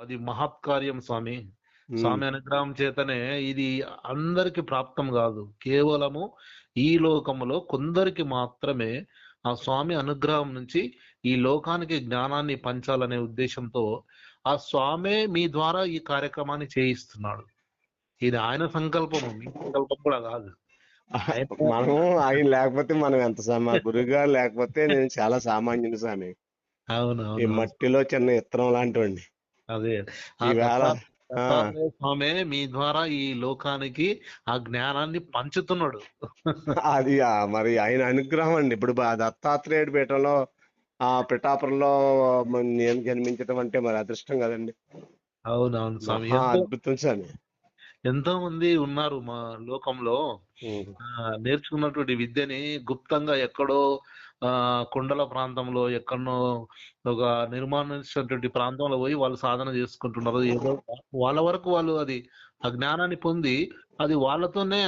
అది మహత్కార్యం స్వామి. ఉమ్, స్వామి అనుగ్రహం చేతనే ఇది అందరికి ప్రాప్తం కాదు. కేవలము ఈ లోకములో కొందరికి మాత్రమే ఆ స్వామి అనుగ్రహం నుంచి ఈ లోకానికి జ్ఞానాన్ని పంచాలనే ఉద్దేశంతో ఆ స్వామే మీ ద్వారా ఈ కార్యక్రమాన్ని చేయిస్తున్నాడు. ఇది ఆయన సంకల్పము, మీ సంకల్పం కూడా కాదు. ఆయన మనం ఆయన లేకపోతే మనం ఎంత మా గురుగారు లేకపోతే నేను చాలా సామాన్యుని స్వామి. ఈ అవునవును. మట్టిలో చిన్న ఇత్తనం లాంటివండి. అదే ఆ ఈవేళ ఆ దత్తాత్రేయ స్వామి మీ ద్వారా ఈ లోకానికి ఆ జ్ఞానాన్ని పంచుతున్నాడు. అది మరి ఆయన అనుగ్రహం అండి. ఇప్పుడు దత్తాత్రేయుడి పీఠంలో పిఠాపురంలో నేను జన్మించడం అంటే మరి అదృష్టం కదండి. అవునవును స్వామి. మహా ఎంతో అద్భుతం స్వామి. ఎంతో మంది ఉన్నారు మా లోకంలో. ఉమ్. నేర్చుకున్నటువంటి విద్యని గుప్తంగా ఎక్కడో కొండల ప్రాంతంలో ఎక్కడనో ఒక నిర్మానుష్యటువంటి ప్రాంతంలో పోయి వాళ్ళు సాధన చేసుకుంటున్నారు. ఏదో వాళ్ళ వరకు వాళ్ళు అది ఆ జ్ఞానాన్ని పొంది అది వాళ్ళతోనే